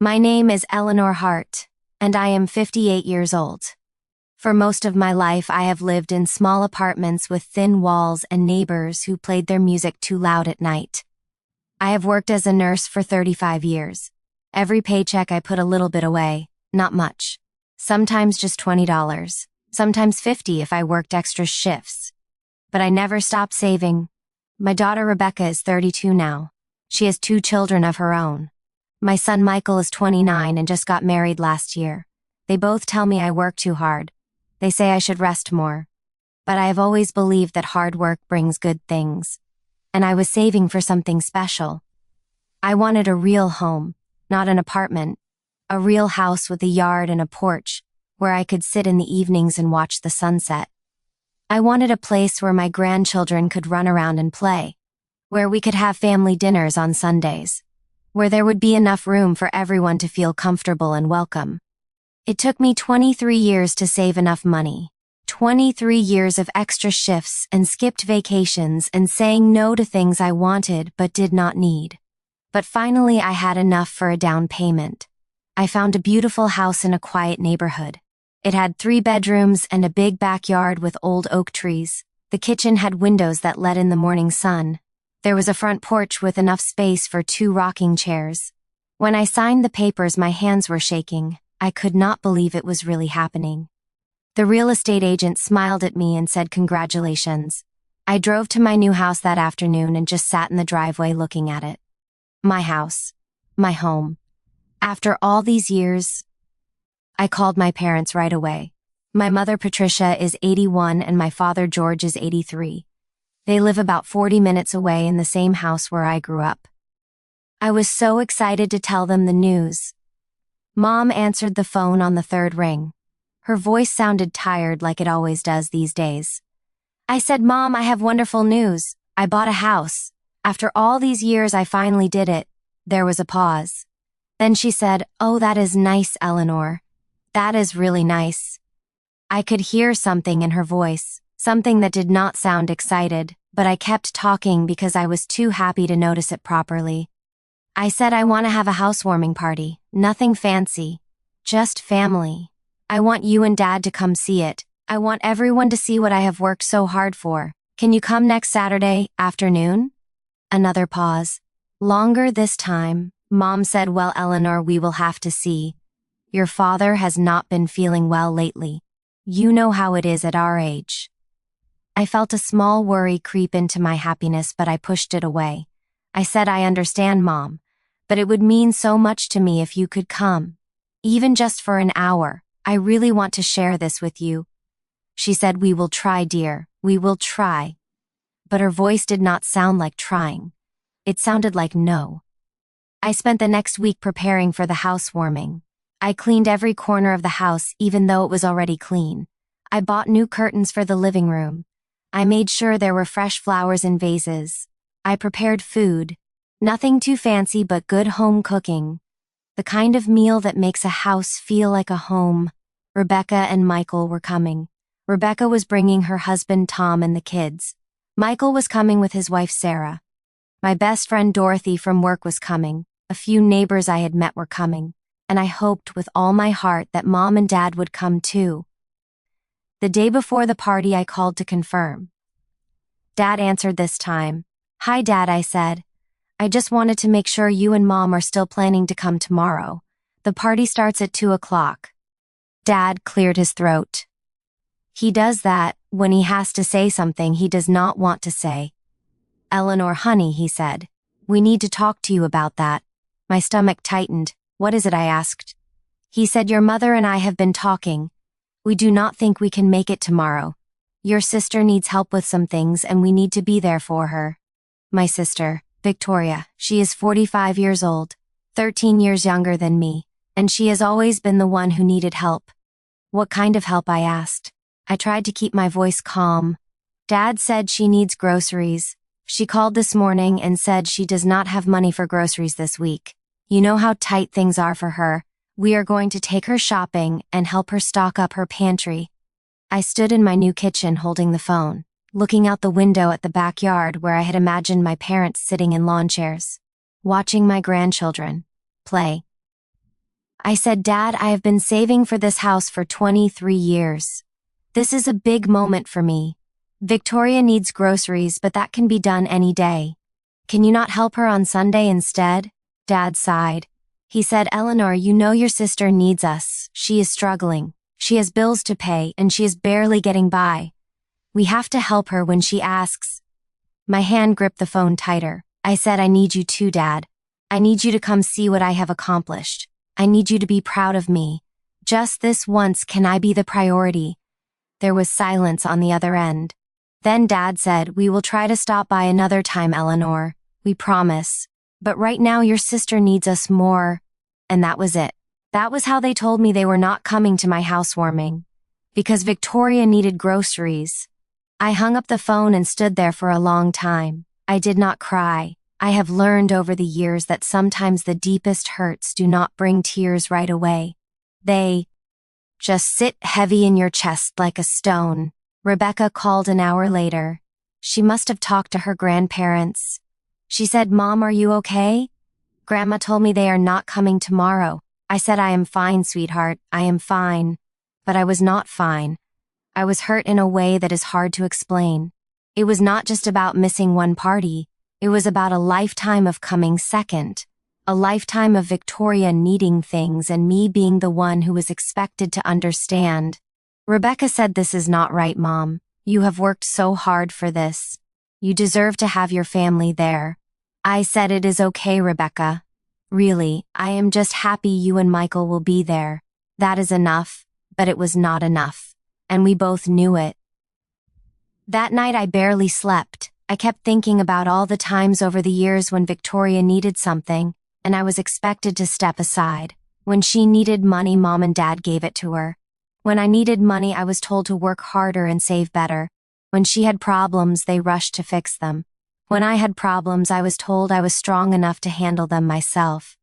My name is Eleanor Hart, and I am 58 years old. For most of my life, I have lived in small apartments with thin walls and neighbors who played their music too loud at night. I have worked as a nurse for 35 years. Every paycheck I put a little bit away, not much. Sometimes just $20, sometimes $50 if I worked extra shifts. But I never stopped saving. My daughter Rebecca is 32 now. She has 2 children of her own. My son Michael is 29 and just got married last year. They both tell me I work too hard. They say I should rest more. But I have always believed that hard work brings good things. And I was saving for something special. I wanted a real home, not an apartment. A real house with a yard and a porch, where I could sit in the evenings and watch the sunset. I wanted a place where my grandchildren could run around and play. Where we could have family dinners on Sundays. Where there would be enough room for everyone to feel comfortable and welcome. It took me 23 years to save enough money. 23 years of extra shifts and skipped vacations and saying no to things I wanted but did not need. But finally I had enough for a down payment. I found a beautiful house in a quiet neighborhood. It had 3 bedrooms and a big backyard with old oak trees. The kitchen had windows that let in the morning sun. There was a front porch with enough space for 2 rocking chairs. When I signed the papers, my hands were shaking. I could not believe it was really happening. The real estate agent smiled at me and said congratulations. I drove to my new house that afternoon and just sat in the driveway looking at it. My house. My home. After all these years, I called my parents right away. My mother Patricia is 81 and my father George is 83. They live about 40 minutes away in the same house where I grew up. I was so excited to tell them the news. Mom answered the phone on the 3rd ring. Her voice sounded tired like it always does these days. I said, "Mom, I have wonderful news. I bought a house. After all these years, I finally did it." There was a pause. Then she said, "Oh, that is nice, Eleanor. That is really nice." I could hear something in her voice, something that did not sound excited, but I kept talking because I was too happy to notice it properly. I said I want to have a housewarming party, nothing fancy, just family. I want you and Dad to come see it. I want everyone to see what I have worked so hard for. Can you come next Saturday afternoon? Another pause. Longer this time. Mom said, "Well, Eleanor, we will have to see. Your father has not been feeling well lately. You know how it is at our age." I felt a small worry creep into my happiness, but I pushed it away. I said, "I understand, Mom, but it would mean so much to me if you could come. Even just for an hour. I really want to share this with you." She said, "We will try, dear. We will try." But her voice did not sound like trying. It sounded like no. I spent the next week preparing for the housewarming. I cleaned every corner of the house even though it was already clean. I bought new curtains for the living room. I made sure there were fresh flowers in vases. I prepared food. Nothing too fancy but good home cooking. The kind of meal that makes a house feel like a home. Rebecca and Michael were coming. Rebecca was bringing her husband Tom and the kids. Michael was coming with his wife Sarah. My best friend Dorothy from work was coming. A few neighbors I had met were coming. And I hoped with all my heart that Mom and Dad would come too. The day before the party, I called to confirm. Dad answered this time. "Hi, Dad," I said. "I just wanted to make sure you and Mom are still planning to come tomorrow. The party starts at 2 o'clock. Dad cleared his throat. He does that when he has to say something he does not want to say. "Eleanor, honey," he said. "We need to talk to you about that." My stomach tightened. "What is it?" I asked. He said, "Your mother and I have been talking. We do not think we can make it tomorrow. Your sister needs help with some things and we need to be there for her." My sister, Victoria, she is 45 years old, 13 years younger than me, and she has always been the one who needed help. "What kind of help?" I asked. I tried to keep my voice calm. Dad said she needs groceries. She called this morning and said she does not have money for groceries this week. You know how tight things are for her. We are going to take her shopping and help her stock up her pantry. I stood in my new kitchen holding the phone, looking out the window at the backyard where I had imagined my parents sitting in lawn chairs, watching my grandchildren play. I said, Dad, I have been saving for this house for 23 years. This is a big moment for me. Victoria needs groceries, but that can be done any day. Can you not help her on Sunday instead? Dad sighed. He said, Eleanor, you know your sister needs us. She is struggling. She has bills to pay, and she is barely getting by. We have to help her when she asks. My hand gripped the phone tighter. I said, I need you too, Dad. I need you to come see what I have accomplished. I need you to be proud of me. Just this once, can I be the priority? There was silence on the other end. Then Dad said, we will try to stop by another time, Eleanor. We promise. But right now your sister needs us more. And that was it. That was how they told me they were not coming to my housewarming. Because Victoria needed groceries. I hung up the phone and stood there for a long time. I did not cry. I have learned over the years that sometimes the deepest hurts do not bring tears right away. They just sit heavy in your chest like a stone. Rebecca called an hour later. She must have talked to her grandparents. She said, Mom, are you okay? Grandma told me they are not coming tomorrow. I said, I am fine, sweetheart. I am fine. But I was not fine. I was hurt in a way that is hard to explain. It was not just about missing one party. It was about a lifetime of coming second. A lifetime of Victoria needing things and me being the one who was expected to understand. Rebecca said, this is not right, Mom. You have worked so hard for this. You deserve to have your family there. I said, it is okay, Rebecca. Really, I am just happy you and Michael will be there. That is enough, but it was not enough. And we both knew it. That night I barely slept. I kept thinking about all the times over the years when Victoria needed something, and I was expected to step aside. When she needed money, Mom and Dad gave it to her. When I needed money, I was told to work harder and save better. When she had problems, they rushed to fix them. When I had problems, I was told I was strong enough to handle them myself.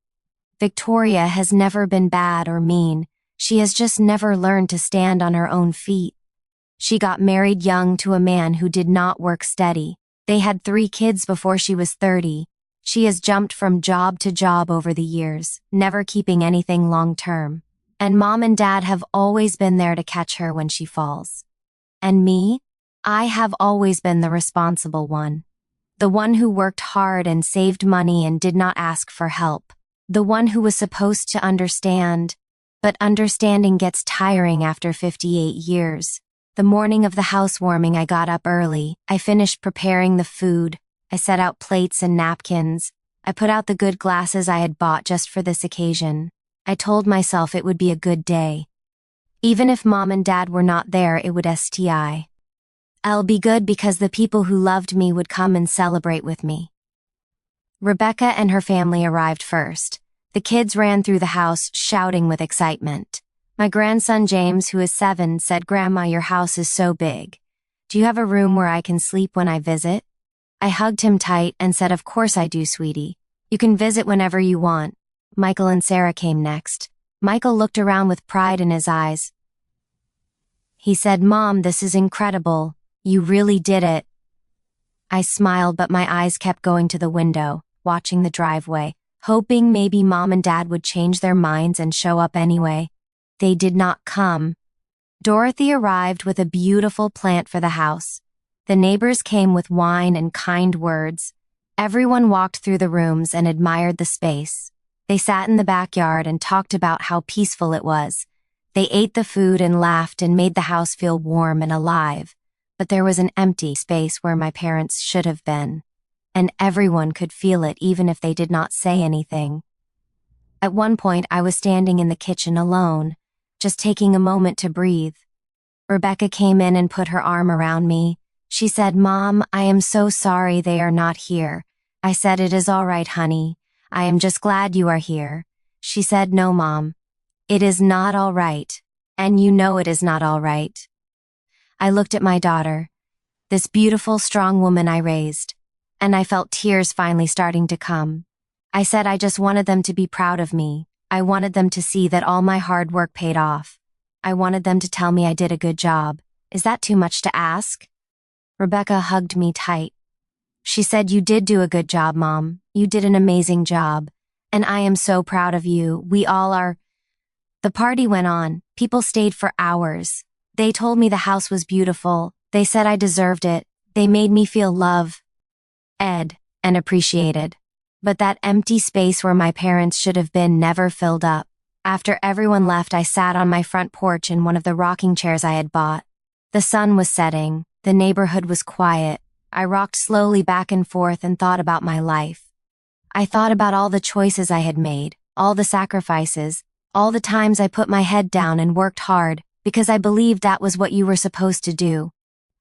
Victoria has never been bad or mean. She has just never learned to stand on her own feet. She got married young to a man who did not work steady. They had 3 kids before she was 30. She has jumped from job to job over the years, never keeping anything long-term. And Mom and Dad have always been there to catch her when she falls. And me? I have always been the responsible one. The one who worked hard and saved money and did not ask for help. The one who was supposed to understand. But understanding gets tiring after 58 years. The morning of the housewarming, I got up early. I finished preparing the food. I set out plates and napkins. I put out the good glasses I had bought just for this occasion. I told myself it would be a good day. Even if Mom and Dad were not there, it would STI. I'll be good because the people who loved me would come and celebrate with me. Rebecca and her family arrived first. The kids ran through the house, shouting with excitement. My grandson James, who is 7, said, Grandma, your house is so big. Do you have a room where I can sleep when I visit? I hugged him tight and said, Of course I do, sweetie. You can visit whenever you want. Michael and Sarah came next. Michael looked around with pride in his eyes. He said, Mom, this is incredible. You really did it. I smiled, but my eyes kept going to the window, watching the driveway, hoping maybe Mom and Dad would change their minds and show up anyway. They did not come. Dorothy arrived with a beautiful plant for the house. The neighbors came with wine and kind words. Everyone walked through the rooms and admired the space. They sat in the backyard and talked about how peaceful it was. They ate the food and laughed and made the house feel warm and alive. But there was an empty space where my parents should have been. And everyone could feel it even if they did not say anything. At one point, I was standing in the kitchen alone, just taking a moment to breathe. Rebecca came in and put her arm around me. She said, Mom, I am so sorry they are not here. I said, It is all right, honey. I am just glad you are here. She said, No, Mom. It is not all right. And you know it is not all right. I looked at my daughter, this beautiful, strong woman I raised, and I felt tears finally starting to come. I said I just wanted them to be proud of me. I wanted them to see that all my hard work paid off. I wanted them to tell me I did a good job. Is that too much to ask? Rebecca hugged me tight. She said, You did do a good job, Mom. You did an amazing job. And I am so proud of you. We all are. The party went on. People stayed for hours. They told me the house was beautiful. They said I deserved it. They made me feel loved, and appreciated. But that empty space where my parents should have been never filled up. After everyone left, I sat on my front porch in one of the rocking chairs I had bought. The sun was setting. The neighborhood was quiet. I rocked slowly back and forth and thought about my life. I thought about all the choices I had made, all the sacrifices, all the times I put my head down and worked hard, because I believed that was what you were supposed to do.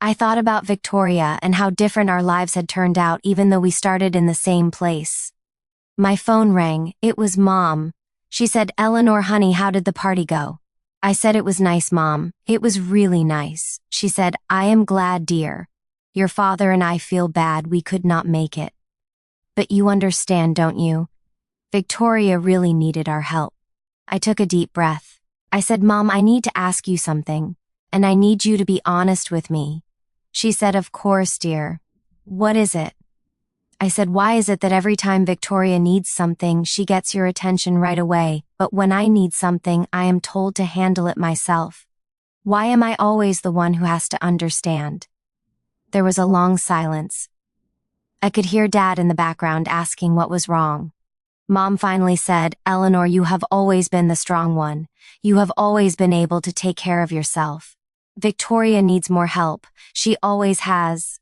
I thought about Victoria and how different our lives had turned out even though we started in the same place. My phone rang. It was Mom. She said, "Eleanor, honey, how did the party go?" I said, "It was nice, Mom. It was really nice." She said, "I am glad, dear. Your father and I feel bad we could not make it. But you understand, don't you? Victoria really needed our help." I took a deep breath. I said, "Mom, I need to ask you something, and I need you to be honest with me." She said, "Of course, dear. What is it?" I said, "Why is it that every time Victoria needs something, she gets your attention right away, but when I need something, I am told to handle it myself? Why am I always the one who has to understand?" There was a long silence. I could hear Dad in the background asking what was wrong. Mom finally said, "Eleanor, you have always been the strong one. You have always been able to take care of yourself. Victoria needs more help. She always has."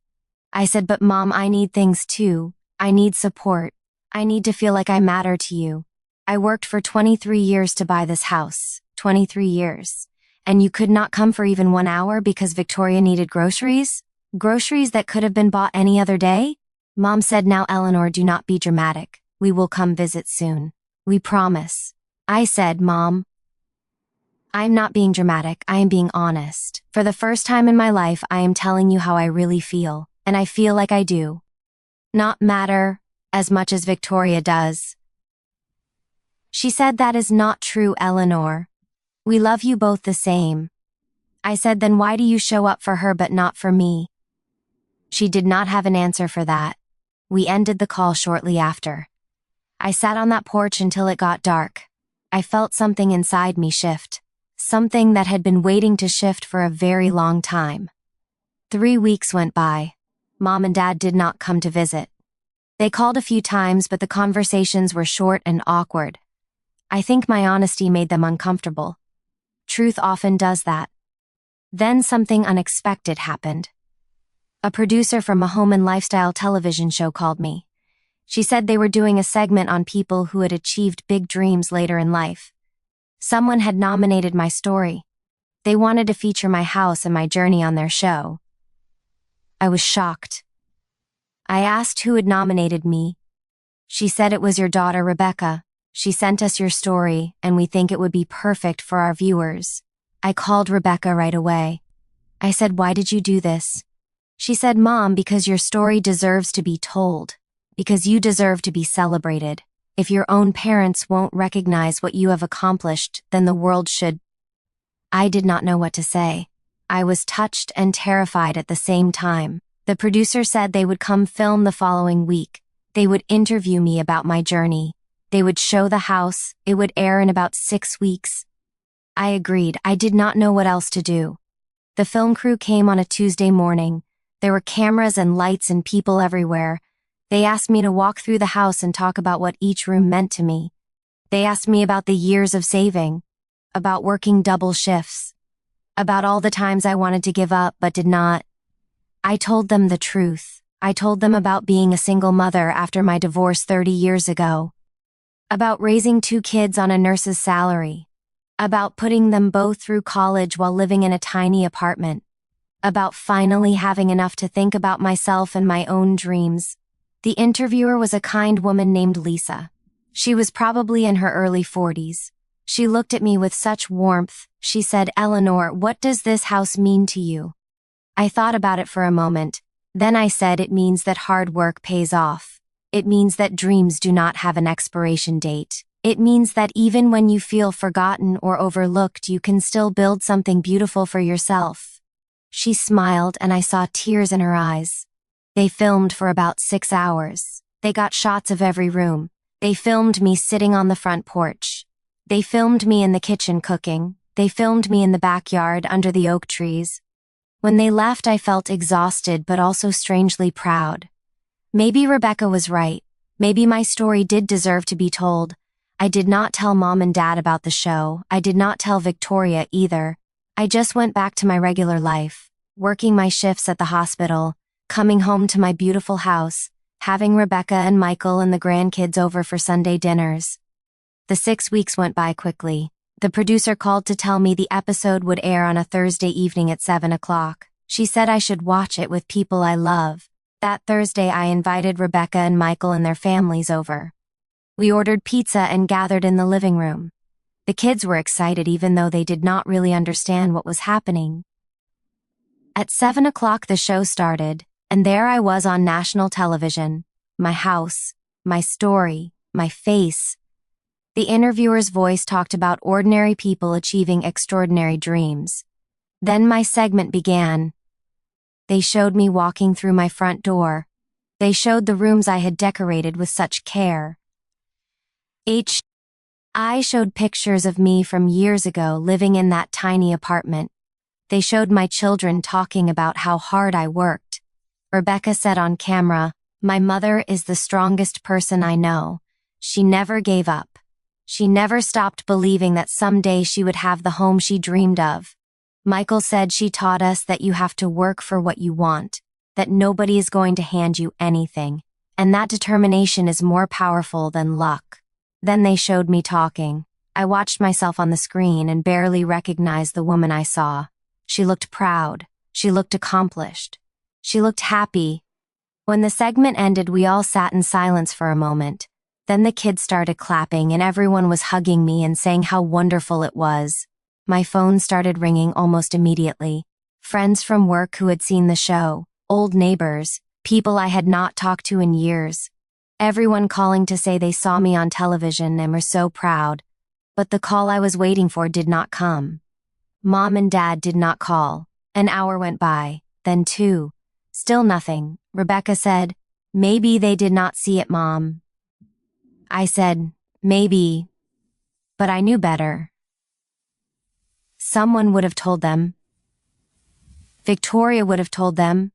I said, "But Mom, I need things too. I need support. I need to feel like I matter to you. I worked for 23 years to buy this house. 23 years. And you could not come for even 1 hour because Victoria needed groceries? Groceries that could have been bought any other day?" Mom said, "Now, Eleanor, do not be dramatic. We will come visit soon. We promise." I said, "Mom, I'm not being dramatic. I am being honest. For the first time in my life, I am telling you how I really feel. And I feel like I do not matter as much as Victoria does." She said, "That is not true, Eleanor. We love you both the same." I said, "Then why do you show up for her but not for me?" She did not have an answer for that. We ended the call shortly after. I sat on that porch until it got dark. I felt something inside me shift. Something that had been waiting to shift for a very long time. 3 weeks went by. Mom and Dad did not come to visit. They called a few times, but the conversations were short and awkward. I think my honesty made them uncomfortable. Truth often does that. Then something unexpected happened. A producer from a home and lifestyle television show called me. She said they were doing a segment on people who had achieved big dreams later in life. Someone had nominated my story. They wanted to feature my house and my journey on their show. I was shocked. I asked who had nominated me. She said, "It was your daughter, Rebecca. She sent us your story, and we think it would be perfect for our viewers." I called Rebecca right away. I said, "Why did you do this?" She said, "Mom, because your story deserves to be told. Because you deserve to be celebrated. If your own parents won't recognize what you have accomplished, then the world should." I did not know what to say. I was touched and terrified at the same time. The producer said they would come film the following week. They would interview me about my journey. They would show the house. It would air in about 6 weeks. I agreed. I did not know what else to do. The film crew came on a Tuesday morning. There were cameras and lights and people everywhere. They asked me to walk through the house and talk about what each room meant to me. They asked me about the years of saving, about working double shifts, about all the times I wanted to give up but did not. I told them the truth. I told them about being a single mother after my divorce 30 years ago, about raising 2 kids on a nurse's salary, about putting them both through college while living in a tiny apartment, about finally having enough to think about myself and my own dreams. The interviewer was a kind woman named Lisa. She was probably in her early 40s. She looked at me with such warmth. She said, "Eleanor, what does this house mean to you?" I thought about it for a moment. Then I said, "It means that hard work pays off. It means that dreams do not have an expiration date. It means that even when you feel forgotten or overlooked, you can still build something beautiful for yourself." She smiled and I saw tears in her eyes. They filmed for about 6 hours. They got shots of every room. They filmed me sitting on the front porch. They filmed me in the kitchen cooking. They filmed me in the backyard under the oak trees. When they left, I felt exhausted but also strangely proud. Maybe Rebecca was right. Maybe my story did deserve to be told. I did not tell Mom and Dad about the show. I did not tell Victoria either. I just went back to my regular life, working my shifts at the hospital, coming home to my beautiful house, having Rebecca and Michael and the grandkids over for Sunday dinners. The 6 weeks went by quickly. The producer called to tell me the episode would air on a Thursday evening at 7 o'clock. She said I should watch it with people I love. That Thursday I invited Rebecca and Michael and their families over. We ordered pizza and gathered in the living room. The kids were excited even though they did not really understand what was happening. At 7 o'clock the show started, and there I was on national television. My house, my story, my face. The interviewer's voice talked about ordinary people achieving extraordinary dreams. Then my segment began. They showed me walking through my front door. They showed the rooms I had decorated with such care. I showed pictures of me from years ago living in that tiny apartment. They showed my children talking about how hard I worked. Rebecca said on camera, "My mother is the strongest person I know. She never gave up. She never stopped believing that someday she would have the home she dreamed of." Michael said she taught us that you have to work for what you want, that nobody is going to hand you anything, and that determination is more powerful than luck. Then they showed me talking. I watched myself on the screen and barely recognized the woman I saw. She looked proud. She looked accomplished. She looked happy. When the segment ended, we all sat in silence for a moment. Then the kids started clapping and everyone was hugging me and saying how wonderful it was. My phone started ringing almost immediately. Friends from work who had seen the show, old neighbors, people I had not talked to in years. Everyone calling to say they saw me on television and were so proud. But the call I was waiting for did not come. Mom and Dad did not call. An hour went by, then 2. Still nothing. Rebecca said, "Maybe they did not see it, Mom." I said, "Maybe." But I knew better. Someone would have told them. Victoria would have told them.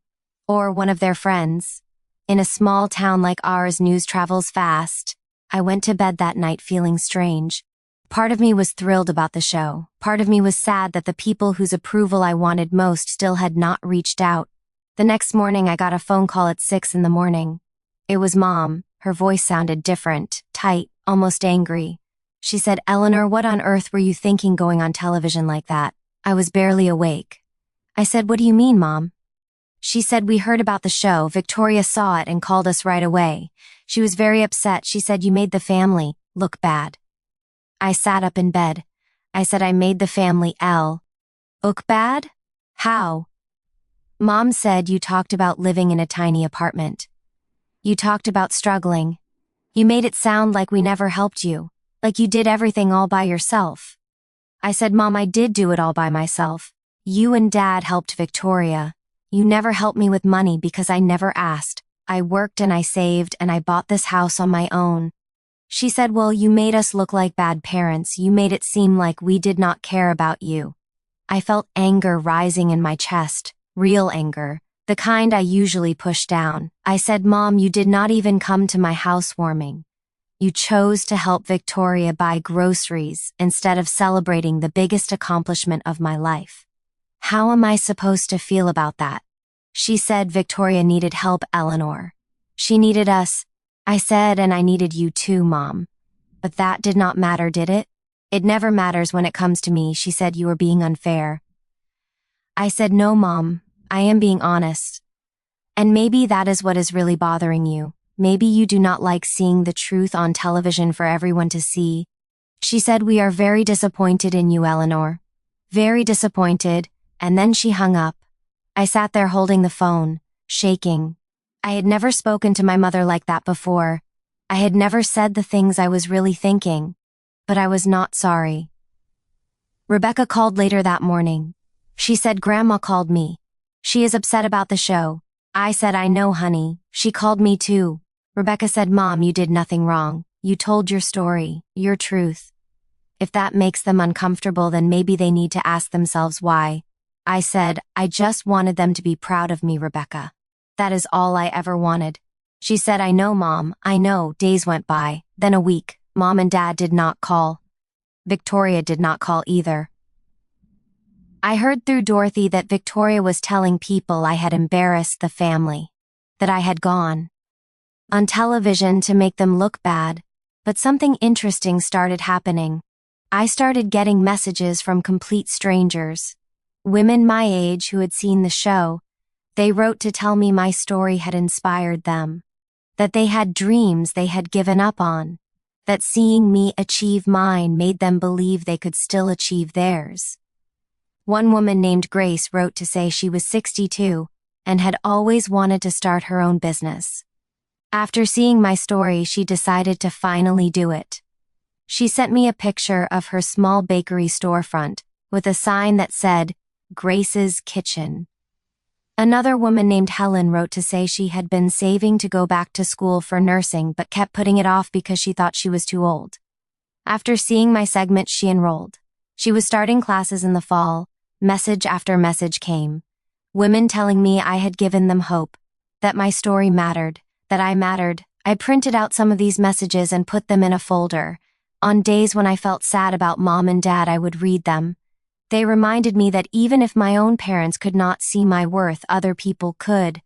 Or one of their friends. In a small town like ours, news travels fast. I went to bed that night feeling strange. Part of me was thrilled about the show. Part of me was sad that the people whose approval I wanted most still had not reached out. The next morning I got a phone call at 6 in the morning. It was Mom. Her voice sounded different, tight, almost angry. She said, "Eleanor, what on earth were you thinking going on television like that?" I was barely awake. I said, "What do you mean, Mom?" She said, "We heard about the show. Victoria saw it and called us right away. She was very upset. She said you made the family look bad." I sat up in bed. I said, "I made the family look bad? How?" Mom said, "You talked about living in a tiny apartment. You talked about struggling. You made it sound like we never helped you. Like you did everything all by yourself." I said, "Mom, I did do it all by myself. You and Dad helped Victoria. You never helped me with money because I never asked. I worked and I saved and I bought this house on my own." She said, "Well, you made us look like bad parents. You made it seem like we did not care about you." I felt anger rising in my chest, real anger, the kind I usually push down. I said, "Mom, you did not even come to my housewarming. You chose to help Victoria buy groceries instead of celebrating the biggest accomplishment of my life. How am I supposed to feel about that?" She said Victoria needed help, Eleanor. She needed us. I said, "And I needed you too, Mom." But that did not matter, did it? "It never matters when it comes to me," she said. "You were being unfair." I said, "No, Mom, I am being honest. And maybe that is what is really bothering you. Maybe you do not like seeing the truth on television for everyone to see." She said, "We are very disappointed in you, Eleanor. Very disappointed," and then she hung up. I sat there holding the phone, shaking. I had never spoken to my mother like that before. I had never said the things I was really thinking. But I was not sorry. Rebecca called later that morning. She said, "Grandma called me. She is upset about the show." I said, "I know, honey. She called me too." Rebecca said, "Mom, you did nothing wrong. You told your story, your truth. If that makes them uncomfortable, then maybe they need to ask themselves why. I said, I just wanted them to be proud of me, Rebecca. That is all I ever wanted. She said, I know, Mom, I know. Days went by, then a week. Mom and Dad did not call. Victoria did not call either. I heard through Dorothy that Victoria was telling people I had embarrassed the family, that I had gone on television to make them look bad, but something interesting started happening. I started getting messages from complete strangers, women my age who had seen the show. They wrote to tell me my story had inspired them, that they had dreams they had given up on, that seeing me achieve mine made them believe they could still achieve theirs. One woman named Grace wrote to say she was 62 and had always wanted to start her own business. After seeing my story, she decided to finally do it. She sent me a picture of her small bakery storefront with a sign that said, Grace's Kitchen. Another woman named Helen wrote to say she had been saving to go back to school for nursing but kept putting it off because she thought she was too old. After seeing my segment, she enrolled. She was starting classes in the fall. Message after message came. Women telling me I had given them hope, that my story mattered, that I mattered. I printed out some of these messages and put them in a folder. On days when I felt sad about Mom and Dad, I would read them. They reminded me that even if my own parents could not see my worth, other people could.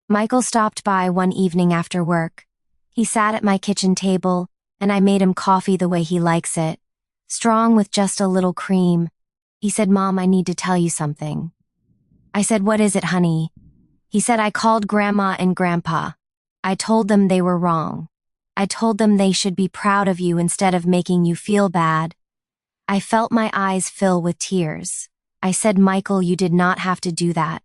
Michael stopped by one evening after work. He sat at my kitchen table, and I made him coffee the way he likes it, strong with just a little cream. He said, Mom, I need to tell you something. I said, what is it, honey? He said, I called Grandma and Grandpa. I told them they were wrong. I told them they should be proud of you instead of making you feel bad. I felt my eyes fill with tears. I said, Michael, you did not have to do that.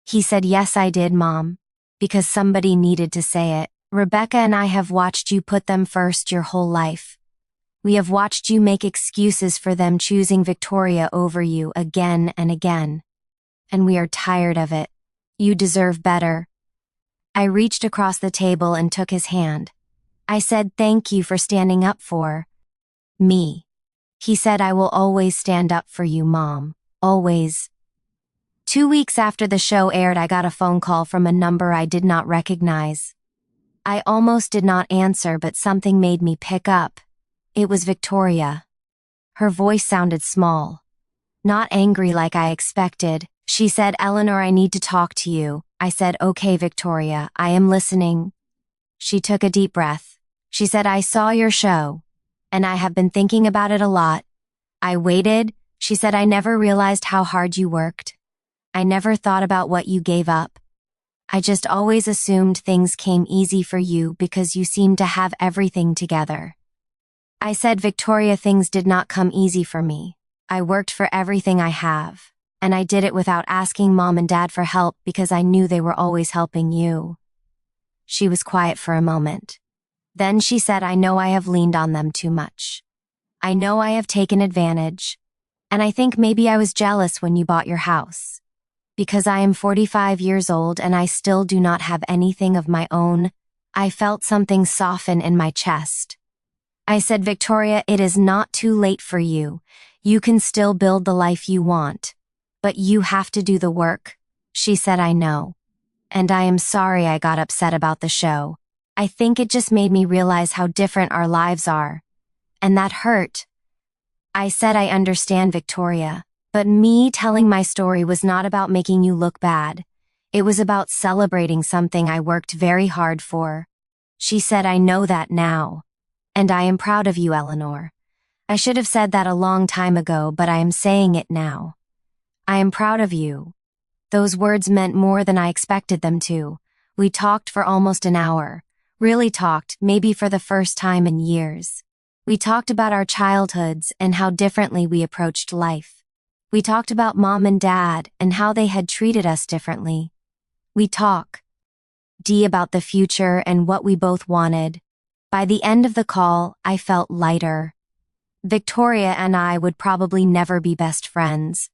He said, yes, I did, Mom, because somebody needed to say it. Rebecca and I have watched you put them first your whole life. We have watched you make excuses for them choosing Victoria over you again and again. And we are tired of it. You deserve better. I reached across the table and took his hand. I said, thank you for standing up for me. He said, I will always stand up for you, Mom. Always. 2 weeks after the show aired, I got a phone call from a number I did not recognize. I almost did not answer, but something made me pick up. It was Victoria. Her voice sounded small. Not angry like I expected. She said, Eleanor, I need to talk to you. I said, okay, Victoria, I am listening. She took a deep breath. She said, I saw your show, and I have been thinking about it a lot. I waited. She said, I never realized how hard you worked. I never thought about what you gave up. I just always assumed things came easy for you because you seemed to have everything together. I said, Victoria, things did not come easy for me. I worked for everything I have, and I did it without asking Mom and Dad for help because I knew they were always helping you. She was quiet for a moment. Then she said, I know I have leaned on them too much. I know I have taken advantage, and I think maybe I was jealous when you bought your house. Because I am 45 years old and I still do not have anything of my own, I felt something soften in my chest. I said, Victoria, it is not too late for you. You can still build the life you want. But you have to do the work. She said, I know. And I am sorry I got upset about the show. I think it just made me realize how different our lives are. And that hurt. I said, I understand, Victoria. But me telling my story was not about making you look bad. It was about celebrating something I worked very hard for. She said, I know that now. And I am proud of you, Eleanor. I should have said that a long time ago, but I am saying it now. I am proud of you. Those words meant more than I expected them to. We talked for almost an hour. Really talked, maybe for the first time in years. We talked about our childhoods and how differently we approached life. We talked about Mom and Dad and how they had treated us differently. We talked about the future and what we both wanted. By the end of the call, I felt lighter. Victoria and I would probably never be best friends.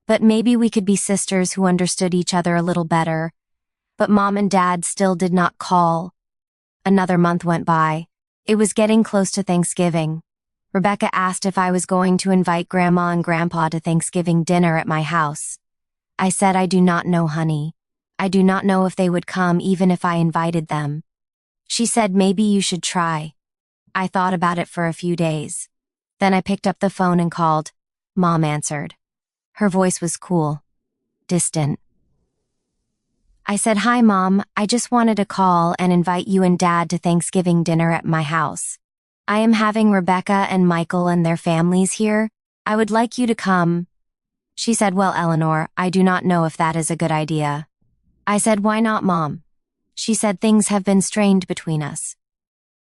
But maybe we could be sisters who understood each other a little better. But Mom and Dad still did not call. Another month went by. It was getting close to Thanksgiving. Rebecca asked if I was going to invite Grandma and Grandpa to Thanksgiving dinner at my house. I said, I do not know, honey. I do not know if they would come even if I invited them. She said, maybe you should try. I thought about it for a few days. Then I picked up the phone and called. Mom answered. Her voice was cool, distant. I said, hi, Mom. I just wanted to call and invite you and Dad to Thanksgiving dinner at my house. I am having Rebecca and Michael and their families here. I would like you to come. She said, well, Eleanor, I do not know if that is a good idea. I said, why not, Mom? She said, things have been strained between us.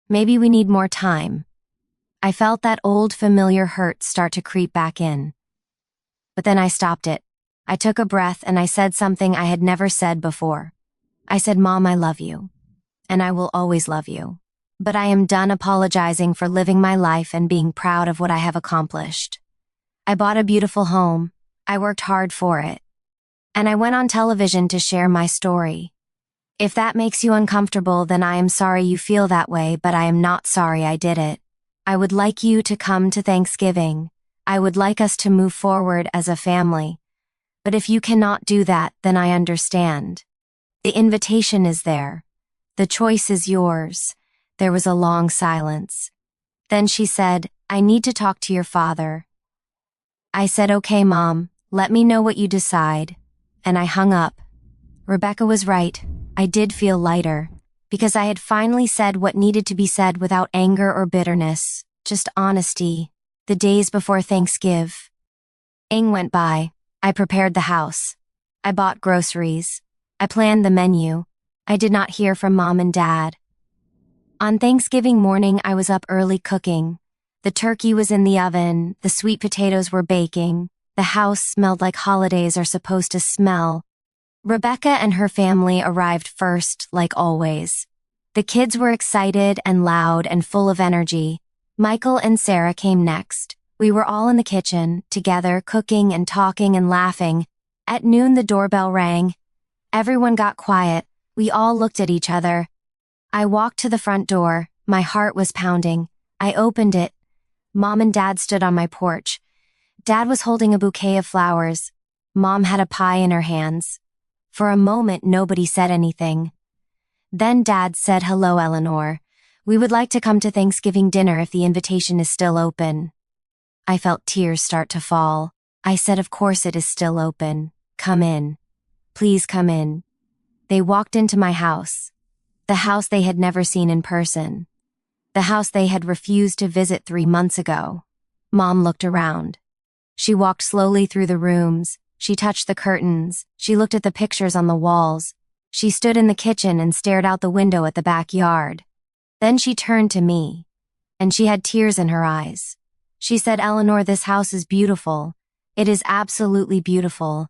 Maybe we need more time. I felt that old familiar hurt start to creep back in. But then I stopped it. I took a breath and I said something I had never said before. I said, Mom, I love you. And I will always love you. But I am done apologizing for living my life and being proud of what I have accomplished. I bought a beautiful home. I worked hard for it. And I went on television to share my story. If that makes you uncomfortable, then I am sorry you feel that way, but I am not sorry I did it. I would like you to come to Thanksgiving. I would like us to move forward as a family. But if you cannot do that, then I understand. The invitation is there. The choice is yours. There was a long silence. Then she said, I need to talk to your father. I said, okay, Mom, let me know what you decide. And I hung up. Rebecca was right. I did feel lighter, because I had finally said what needed to be said without anger or bitterness, just honesty. The days before Thanksgiving went by. I prepared the house. I bought groceries. I planned the menu. I did not hear from Mom and Dad. On Thanksgiving morning, I was up early cooking. The turkey was in the oven, the sweet potatoes were baking, the house smelled like holidays are supposed to smell. Rebecca and her family arrived first, like always. The kids were excited and loud and full of energy. Michael and Sarah came next. We were all in the kitchen, together, cooking and talking and laughing. At noon, the doorbell rang. Everyone got quiet. We all looked at each other. I walked to the front door. My heart was pounding. I opened it. Mom and Dad stood on my porch. Dad was holding a bouquet of flowers. Mom had a pie in her hands. For a moment, nobody said anything. Then Dad said, hello, Eleanor. We would like to come to Thanksgiving dinner if the invitation is still open. I felt tears start to fall. I said, of course it is still open. Come in. Please come in. They walked into my house. The house they had never seen in person. The house they had refused to visit 3 months ago. Mom looked around. She walked slowly through the rooms. She touched the curtains. She looked at the pictures on the walls. She stood in the kitchen and stared out the window at the backyard. Then she turned to me. And she had tears in her eyes. She said, Eleanor, this house is beautiful. It is absolutely beautiful.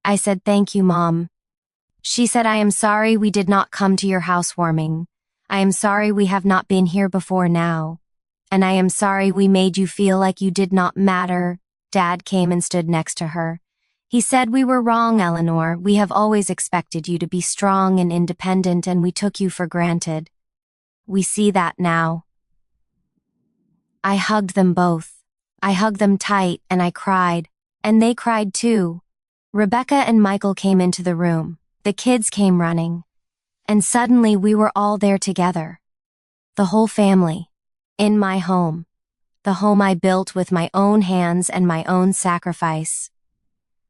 I said, thank you, Mom. She said, I am sorry we did not come to your housewarming. I am sorry we have not been here before now. And I am sorry we made you feel like you did not matter. Dad came and stood next to her. He said, we were wrong, Eleanor. We have always expected you to be strong and independent, and we took you for granted. We see that now. I hugged them both. I hugged them tight, and I cried. And they cried too. Rebecca and Michael came into the room. The kids came running. And suddenly we were all there together. The whole family. In my home. The home I built with my own hands and my own sacrifice.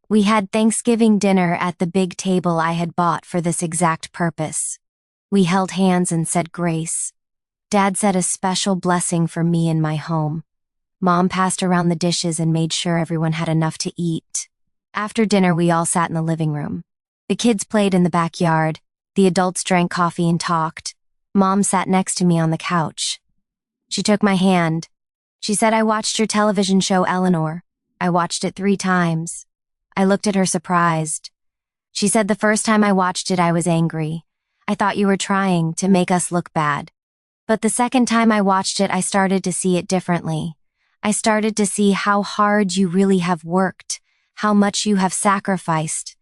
We had Thanksgiving dinner at the big table I had bought for this exact purpose. We held hands and said grace. Dad said a special blessing for me in my home. Mom passed around the dishes and made sure everyone had enough to eat. After dinner, we all sat in the living room. The kids played in the backyard. The adults drank coffee and talked. Mom sat next to me on the couch. She took my hand. She said, I watched your television show, Eleanor. I watched it 3 times. I looked at her surprised. She said, the first time I watched it, I was angry. I thought you were trying to make us look bad. But the second time I watched it, I started to see it differently. I started to see how hard you really have worked, how much you have sacrificed.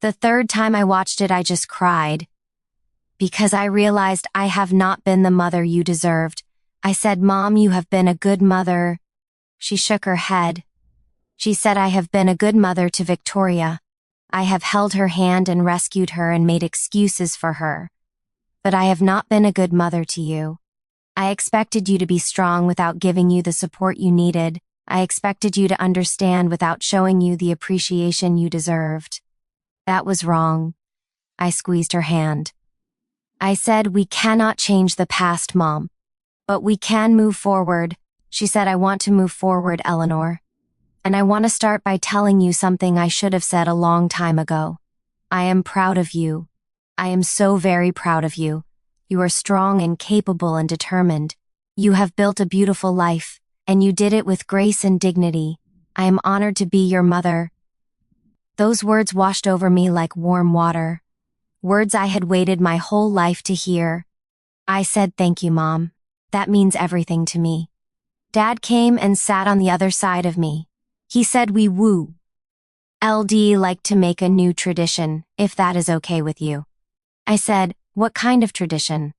The third time I watched it, I just cried. Because I realized I have not been the mother you deserved. I said, Mom, you have been a good mother. She shook her head. She said, I have been a good mother to Victoria. I have held her hand and rescued her and made excuses for her. But I have not been a good mother to you. I expected you to be strong without giving you the support you needed. I expected you to understand without showing you the appreciation you deserved. That was wrong. I squeezed her hand. I said, we cannot change the past, Mom. But we can move forward. She said, I want to move forward, Eleanor. And I want to start by telling you something I should have said a long time ago. I am proud of you. I am so very proud of you. You are strong and capable and determined. You have built a beautiful life, and you did it with grace and dignity. I am honored to be your mother. Those words washed over me like warm water. Words I had waited my whole life to hear. I said, thank you, Mom. That means everything to me. Dad came and sat on the other side of me. He said, we woo. LD like to make a new tradition, if that is okay with you. I said, what kind of tradition?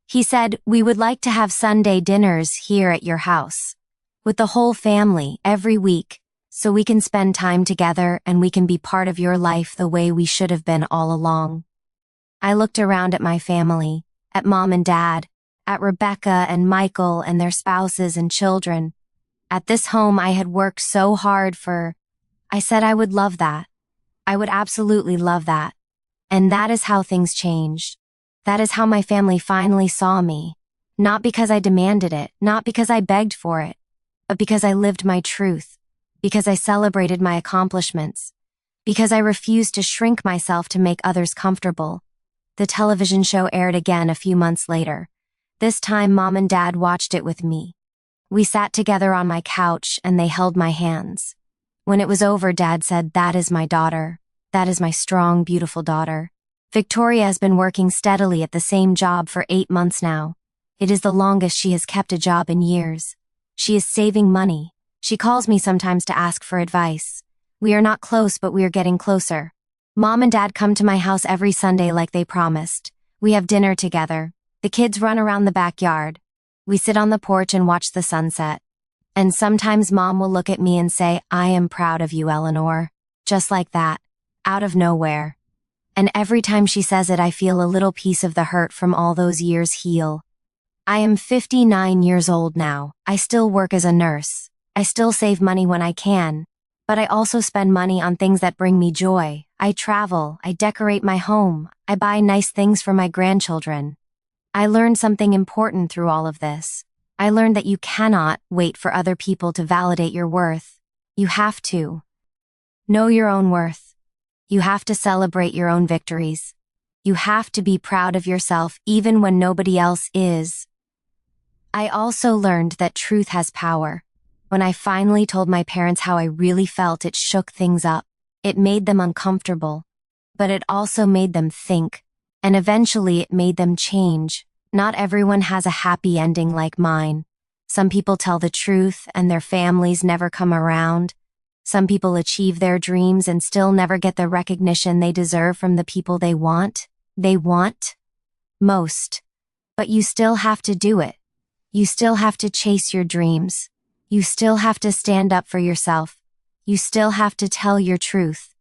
He said, we would like to have Sunday dinners here at your house, with the whole family every week, so we can spend time together and we can be part of your life the way we should have been all along. I looked around at my family, at Mom and Dad, at Rebecca and Michael and their spouses and children. At this home I had worked so hard for. I said I would love that. I would absolutely love that. And that is how things changed. That is how my family finally saw me. Not because I demanded it, not because I begged for it, but because I lived my truth, because I celebrated my accomplishments, because I refused to shrink myself to make others comfortable. The television show aired again a few months later. This time Mom and Dad watched it with me. We sat together on my couch and they held my hands. When it was over, Dad said, that is my daughter. That is my strong, beautiful daughter. Victoria has been working steadily at the same job for 8 months now. It is the longest she has kept a job in years. She is saving money. She calls me sometimes to ask for advice. We are not close, but we are getting closer. Mom and Dad come to my house every Sunday like they promised. We have dinner together. The kids run around the backyard. We sit on the porch and watch the sunset. And sometimes Mom will look at me and say, I am proud of you, Eleanor. Just like that. Out of nowhere. And every time she says it, I feel a little piece of the hurt from all those years heal. I am 59 years old now. I still work as a nurse. I still save money when I can. But I also spend money on things that bring me joy. I travel. I decorate my home. I buy nice things for my grandchildren. I learned something important through all of this. I learned that you cannot wait for other people to validate your worth. You have to know your own worth. You have to celebrate your own victories. You have to be proud of yourself even when nobody else is. I also learned that truth has power. When I finally told my parents how I really felt, it shook things up. It made them uncomfortable. But it also made them think. And eventually it made them change. Not everyone has a happy ending like mine. Some people tell the truth and their families never come around. Some people achieve their dreams and still never get the recognition they deserve from the people they want. They want most. But you still have to do it. You still have to chase your dreams. You still have to stand up for yourself. You still have to tell your truth.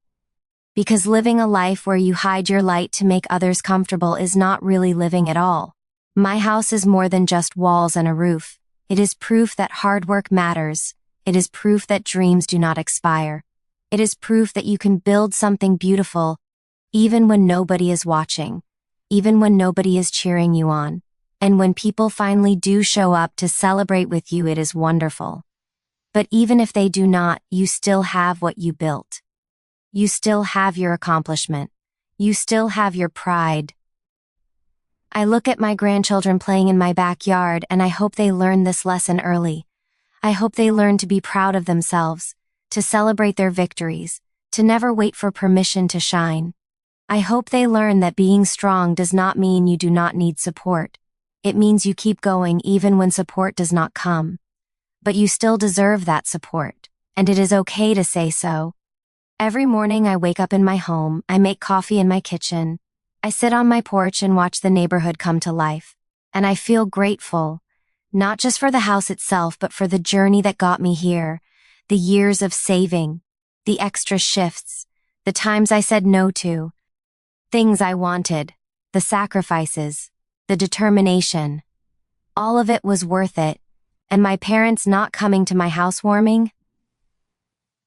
Because living a life where you hide your light to make others comfortable is not really living at all. My house is more than just walls and a roof. It is proof that hard work matters. It is proof that dreams do not expire. It is proof that you can build something beautiful, even when nobody is watching, even when nobody is cheering you on. And when people finally do show up to celebrate with you, it is wonderful. But even if they do not, you still have what you built. You still have your accomplishment. You still have your pride. I look at my grandchildren playing in my backyard and I hope they learn this lesson early. I hope they learn to be proud of themselves, to celebrate their victories, to never wait for permission to shine. I hope they learn that being strong does not mean you do not need support. It means you keep going even when support does not come. But you still deserve that support, and it is okay to say so. Every morning I wake up in my home, I make coffee in my kitchen, I sit on my porch and watch the neighborhood come to life, and I feel grateful. Not just for the house itself, but for the journey that got me here, the years of saving, the extra shifts, the times I said no to, things I wanted, the sacrifices, the determination. All of it was worth it, and my parents not coming to my housewarming?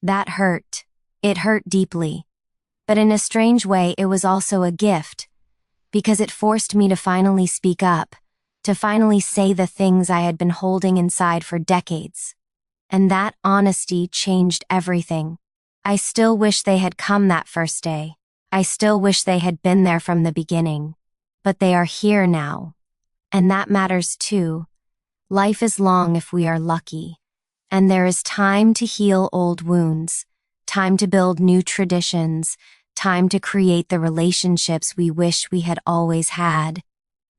That hurt. It hurt deeply. But in a strange way, it was also a gift, because it forced me to finally speak up, to finally say the things I had been holding inside for decades. And that honesty changed everything. I still wish they had come that first day. I still wish they had been there from the beginning. But they are here now. And that matters too. Life is long if we are lucky. And there is time to heal old wounds, time to build new traditions, time to create the relationships we wish we had always had.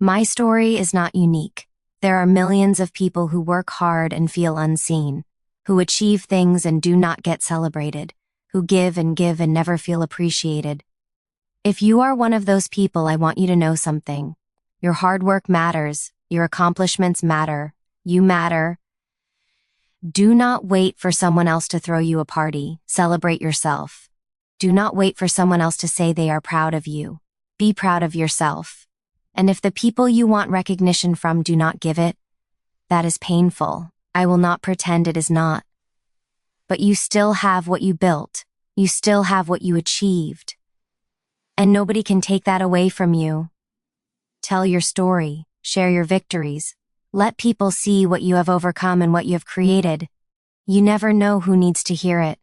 My story is not unique. There are millions of people who work hard and feel unseen, who achieve things and do not get celebrated, who give and never feel appreciated. If you are one of those people, I want you to know something. Your hard work matters. Your accomplishments matter. You matter. Do not wait for someone else to throw you a party. Celebrate yourself. Do not wait for someone else to say they are proud of you. Be proud of yourself. And if the people you want recognition from do not give it, that is painful. I will not pretend it is not. But you still have what you built. You still have what you achieved. And nobody can take that away from you. Tell your story. Share your victories. Let people see what you have overcome and what you have created. You never know who needs to hear it,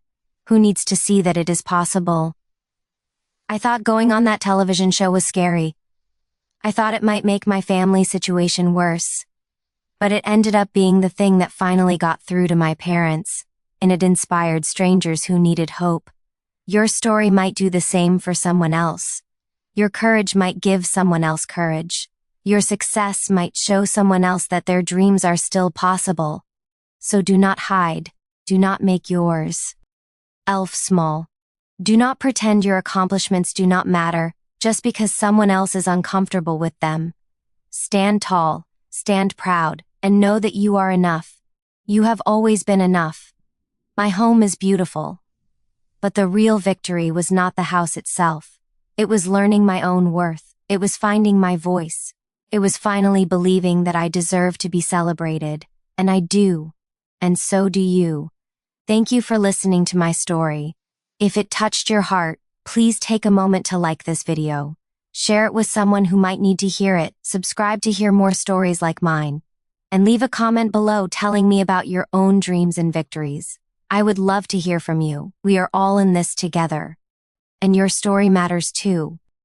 who needs to see that it is possible. I thought going on that television show was scary. I thought it might make my family situation worse. But it ended up being the thing that finally got through to my parents, and it inspired strangers who needed hope. Your story might do the same for someone else. Your courage might give someone else courage. Your success might show someone else that their dreams are still possible. So do not hide. Do not make yours elf small. Do not pretend your accomplishments do not matter just because someone else is uncomfortable with them. Stand tall, stand proud, and know that you are enough. You have always been enough. My home is beautiful. But the real victory was not the house itself. It was learning my own worth. It was finding my voice. It was finally believing that I deserve to be celebrated. And I do. And so do you. Thank you for listening to my story. If it touched your heart, please take a moment to like this video. Share it with someone who might need to hear it. Subscribe to hear more stories like mine. And leave a comment below telling me about your own dreams and victories. I would love to hear from you. We are all in this together. And your story matters too.